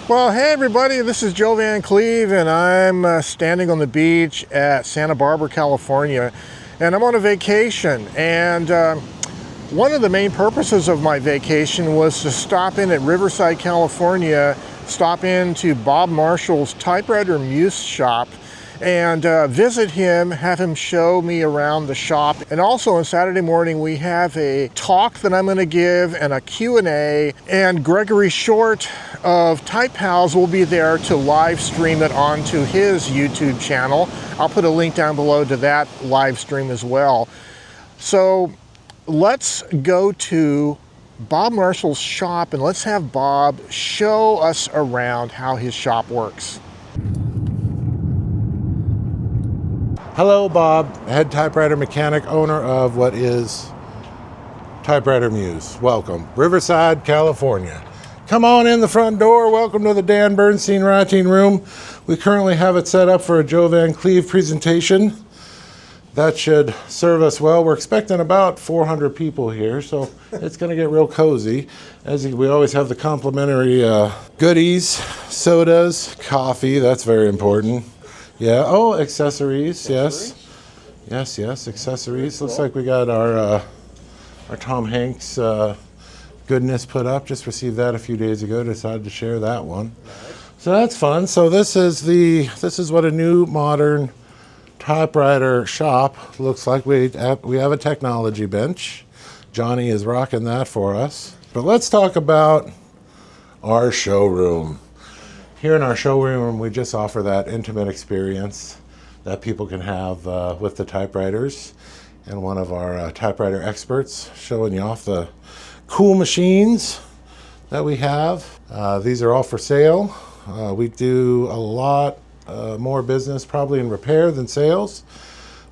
Well, hey everybody, this is Joe Van Cleve, and I'm standing on the beach at Santa Barbara, California, and I'm on a vacation. And one of the main purposes of my vacation was to stop in at Riverside, California, stop into Bob Marshall's Typewriter Muse shop, and visit him, have him show me around the shop. And also on Saturday morning we have a talk that I'm going to give and a Q&A, and Gregory Short of Type Pals will be there to live stream it onto his YouTube channel. I'll put a link down below to that live stream as well. So let's go to Bob Marshall's shop and let's have Bob show us around how his shop works. Hello, Bob, head typewriter mechanic, owner of what is Typewriter Muse. Welcome, Riverside, California. Come on in the front door. Welcome to the Dan Bernstein writing room. We currently have it set up for a Joe Van Cleve presentation. That should serve us well. We're expecting about 400 people here, so it's going to get real cozy. As we always have the complimentary goodies, sodas, coffee. That's very important. Yeah. Oh, accessories. Yes. Yes. Accessories. Looks like we got our Tom Hanks goodness put up. Just received that a few days ago. Decided to share that one. So that's fun. So this is what a new modern typewriter shop looks like. We have a technology bench. Johnny is rocking that for us. But let's talk about our showroom. Here in our showroom, we just offer that intimate experience that people can have with the typewriters, and one of our typewriter experts showing you off the cool machines that we have. These are all for sale. We do a lot more business probably in repair than sales,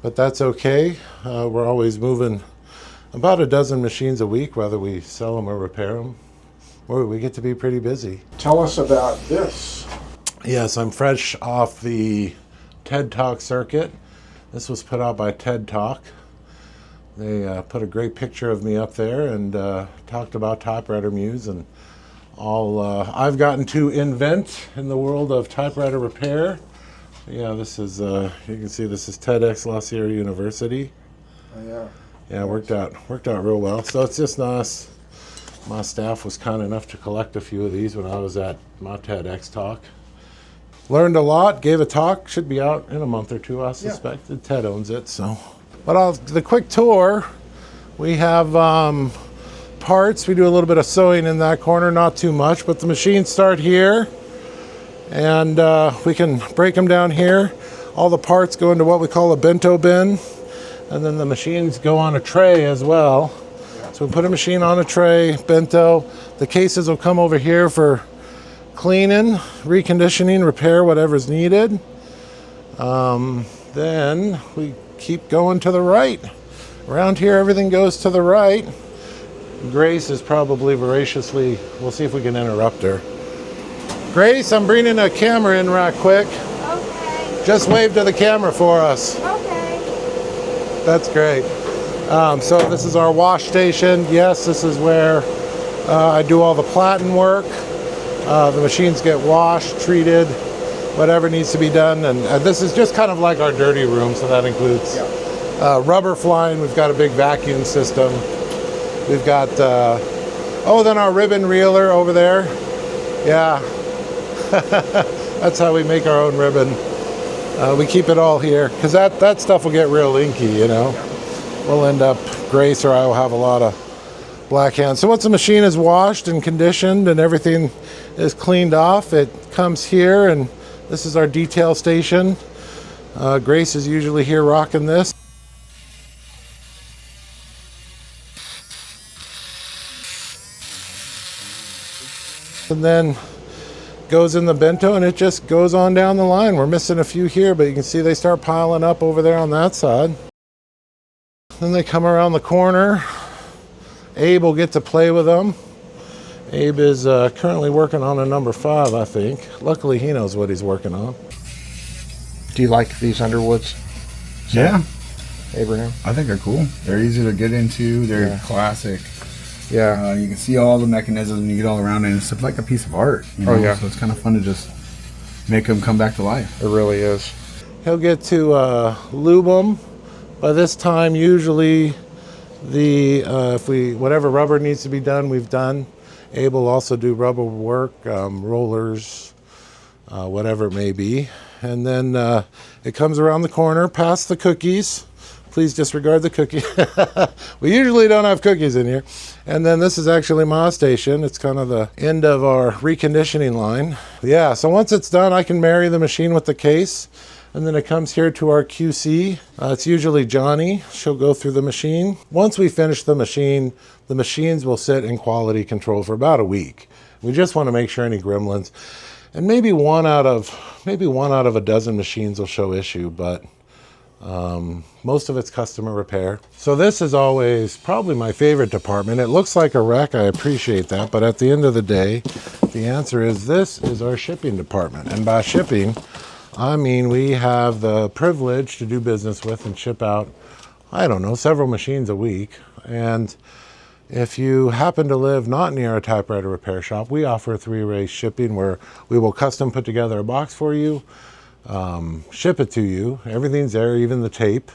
but that's okay. We're always moving about a dozen machines a week, whether we sell them or repair them. We get to be pretty busy. Tell us about this. Yes, I'm fresh off the TED Talk circuit. This was put out by TED Talk. They put a great picture of me up there and talked about Typewriter Muse and all I've gotten to invent in the world of typewriter repair. Yeah, this is, you can see this is TEDx La Sierra University. Oh, yeah. Yeah, worked out real well. So it's just nice. My staff was kind enough to collect a few of these when I was at my TEDx talk. Learned a lot, gave a talk, should be out in a month or two, I suspect. Yeah. Ted owns it, so. But the quick tour, we have parts. We do a little bit of sewing in that corner, not too much, but the machines start here, and we can break them down here. All the parts go into what we call a bento bin, and then the machines go on a tray as well. So we put a machine on a tray, bento. The cases will come over here for cleaning, reconditioning, repair, whatever's needed. Then we keep going to the right. Around here, everything goes to the right. Grace is probably voraciously, we'll see if we can interrupt her. Grace, I'm bringing a camera in right quick. Okay. Just wave to the camera for us. Okay. That's great. So this is our wash station. Yes, this is where I do all the platen work. The machines get washed, treated, whatever needs to be done. And this is just kind of like our dirty room, so that includes rubber flying. We've got a big vacuum system. We've got, then our ribbon reeler over there. Yeah, that's how we make our own ribbon. We keep it all here, because that stuff will get real inky, you know. We'll end up, Grace or I will have a lot of black hands. So once the machine is washed and conditioned and everything is cleaned off, it comes here, and this is our detail station. Grace is usually here rocking this. And then goes in the bento, and it just goes on down the line. We're missing a few here, but you can see they start piling up over there on that side. Then they come around the corner. Abe will get to play with them. Abe is currently working on a number 5, I think. Luckily, he knows what he's working on. Do you like these Underwoods? Yeah. Abraham? I think they're cool. They're easy to get into. They're classic. Yeah. You can see all the mechanisms and you get all around it, and it's like a piece of art. You know? Oh, yeah. So it's kind of fun to just make them come back to life. It really is. He'll get to lube them. By this time, usually whatever rubber needs to be done, we've done. Abe will also do rubber work, rollers, whatever it may be. And then it comes around the corner past the cookies. Please disregard the cookie. We usually don't have cookies in here. And then this is actually my station. It's kind of the end of our reconditioning line. Yeah, so once it's done, I can marry the machine with the case. And then it comes here to our QC. It's usually Johnny. She'll go through the machine. Once we finish the machines will sit in quality control for about a week. We just want to make sure any gremlins, and maybe one out of a dozen machines will show issue, but most of it's customer repair. So this is always probably my favorite department. It looks like a wreck, I appreciate that, but at the end of the day, the answer is this is our shipping department. And by shipping, I mean we have the privilege to do business with and ship out, I don't know, several machines a week. And if you happen to live not near a typewriter repair shop, we offer 3-way shipping where we will custom put together a box for you, ship it to you. Everything's there, even the tape.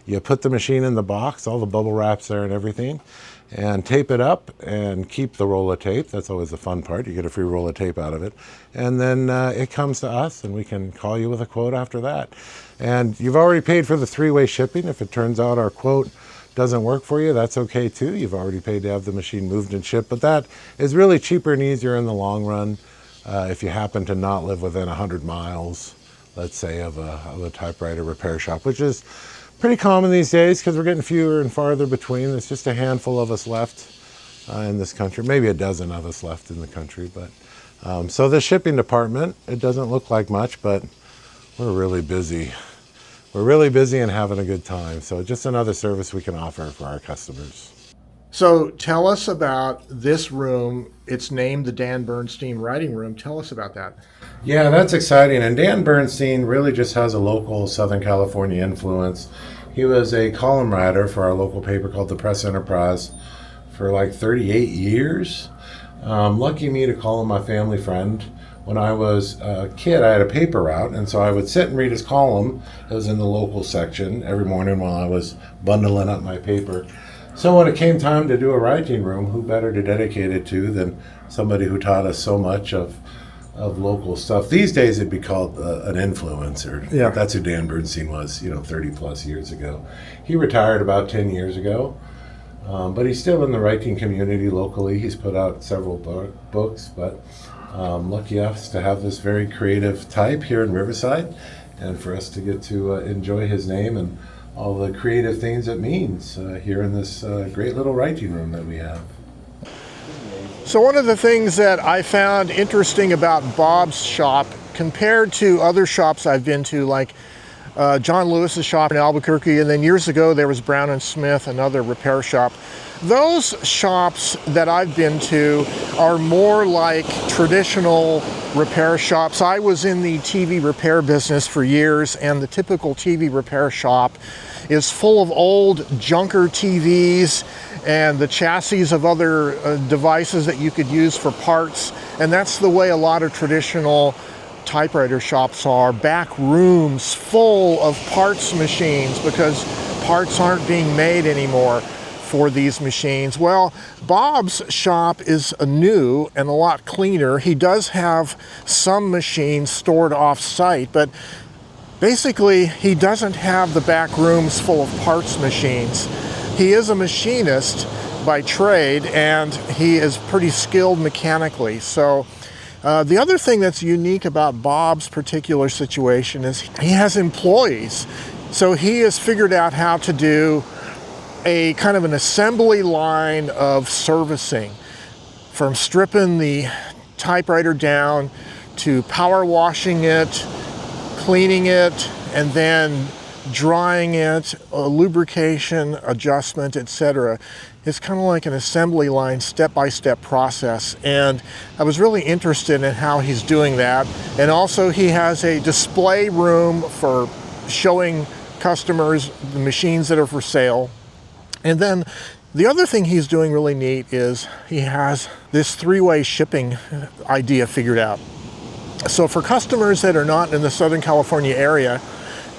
You put the machine in the box, all the bubble wrap's there and everything, and tape it up and keep the roll of tape. That's always the fun part. You get a free roll of tape out of it. And then it comes to us and we can call you with a quote after that. And you've already paid for the 3-way shipping. If it turns out our quote doesn't work for you, that's okay too. You've already paid to have the machine moved and shipped, but that is really cheaper and easier in the long run if you happen to not live within 100 miles, let's say, of a typewriter repair shop, which is pretty common these days because we're getting fewer and farther between. There's just a handful of us left in this country, maybe a dozen of us left in the country. But so the shipping department, it doesn't look like much, but we're really busy. We're really busy and having a good time. So just another service we can offer for our customers. So tell us about this room. It's named the Dan Bernstein Writing Room. Tell us about that. Yeah, that's exciting. And Dan Bernstein really just has a local Southern California influence. He was a column writer for our local paper called the Press Enterprise for like 38 years. Lucky me to call him my family friend. When I was a kid, I had a paper route, and so I would sit and read his column. It was in the local section every morning while I was bundling up my paper. So when it came time to do a writing room, who better to dedicate it to than somebody who taught us so much of local stuff. These days it'd be called an influencer. Yeah. That's who Dan Bernstein was, 30 plus years ago. He retired about 10 years ago, but he's still in the writing community locally. He's put out several books, but lucky us to have this very creative type here in Riverside, and for us to get to enjoy his name and all the creative things it means here in this great little writing room that we have. So one of the things that I found interesting about Bob's shop compared to other shops I've been to, like John Lewis's shop in Albuquerque, and then years ago there was Brown and Smith, another repair shop. Those shops that I've been to are more like traditional repair shops. I was in the TV repair business for years, and the typical TV repair shop is full of old junker TVs and the chassis of other devices that you could use for parts. And that's the way a lot of traditional typewriter shops are. Back rooms full of parts machines because parts aren't being made anymore for these machines. Well, Bob's shop is new and a lot cleaner. He does have some machines stored off-site, but basically he doesn't have the back rooms full of parts machines. He is a machinist by trade, and he is pretty skilled mechanically. So the other thing that's unique about Bob's particular situation is he has employees. So he has figured out how to do a kind of an assembly line of servicing, from stripping the typewriter down to power washing it, cleaning it, and then drying it, lubrication, adjustment, etc. It's kind of like an assembly line, step-by-step process. And I was really interested in how he's doing that. And also he has a display room for showing customers the machines that are for sale. And then The other thing he's doing really neat is he has this three-way shipping idea figured out. So for customers that are not in the Southern California area,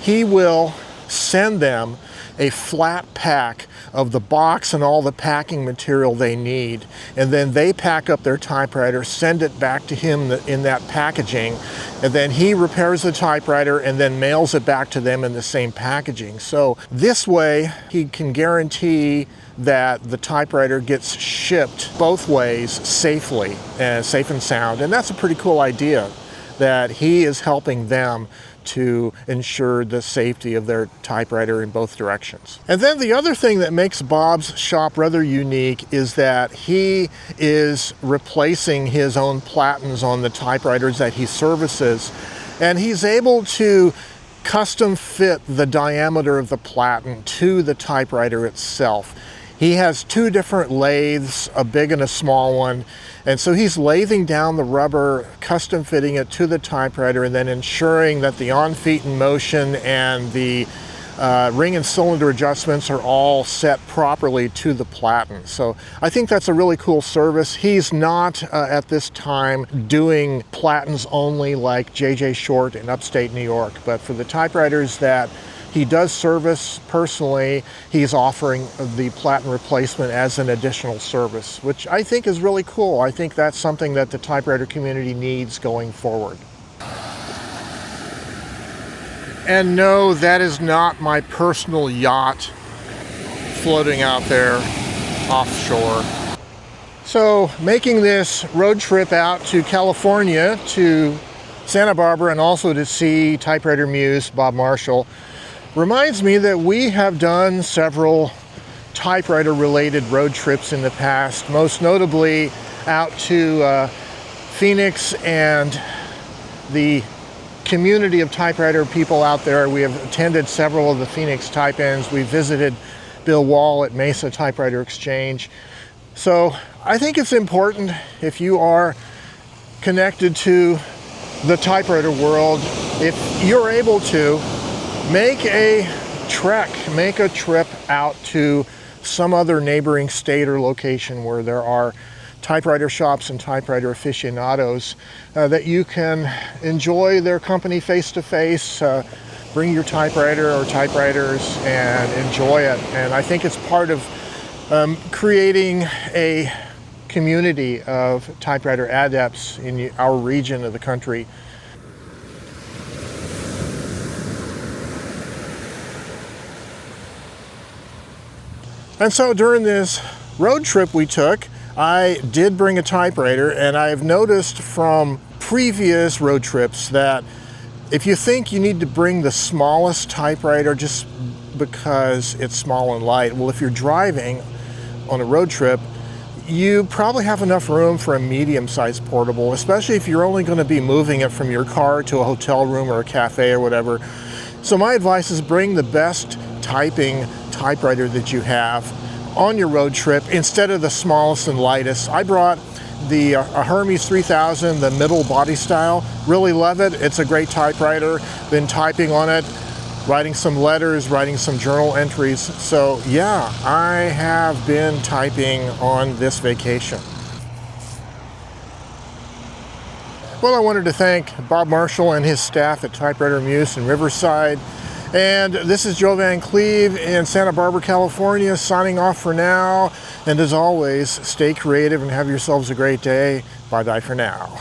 he will send them a flat pack of the box and all the packing material they need, and then they pack up their typewriter, send it back to him in that packaging, and then he repairs the typewriter and then mails it back to them in the same packaging. So this way he can guarantee that the typewriter gets shipped both ways safely, safe and sound, and that's a pretty cool idea, that he is helping them to ensure the safety of their typewriter in both directions. And then the other thing that makes Bob's shop rather unique is that he is replacing his own platens on the typewriters that he services, and he's able to custom fit the diameter of the platen to the typewriter itself. He has two different lathes, a big and a small one, and so he's lathing down the rubber, custom fitting it to the typewriter, and then ensuring that the on-feet in motion and the ring and cylinder adjustments are all set properly to the platen. So I think that's a really cool service. He's not at this time doing platens only like J.J. Short in upstate New York, but for the typewriters that he does service personally, he's offering the platen replacement as an additional service, which I think is really cool. I think that's something that the typewriter community needs going forward. And no, that is not my personal yacht floating out there offshore. So making this road trip out to California, to Santa Barbara, and also to see Typewriter Muse, Bob Marshall, reminds me that we have done several typewriter related road trips in the past, most notably out to Phoenix and the community of typewriter people out there. We have attended several of the Phoenix type-ins. We visited Bill Wall at Mesa Typewriter Exchange. So I think it's important, if you are connected to the typewriter world, if you're able to, make a trek, make a trip out to some other neighboring state or location where there are typewriter shops and typewriter aficionados that you can enjoy their company face to face, bring your typewriter or typewriters and enjoy it. And I think it's part of creating a community of typewriter adepts in our region of the country. And so during this road trip we took, I did bring a typewriter, and I've noticed from previous road trips that if you think you need to bring the smallest typewriter just because it's small and light, well, if you're driving on a road trip, you probably have enough room for a medium-sized portable, especially if you're only going to be moving it from your car to a hotel room or a cafe or whatever. So my advice is bring the best typing typewriter that you have on your road trip instead of the smallest and lightest. I brought the Hermes 3000, the middle body style. Really love it. It's a great typewriter. Been typing on it, writing some letters, writing some journal entries. So yeah, I have been typing on this vacation. Well, I wanted to thank Bob Marshall and his staff at Typewriter Muse in Riverside. And this is Joe Van Cleve in Santa Barbara, California, signing off for now. And as always, stay creative and have yourselves a great day. Bye-bye for now.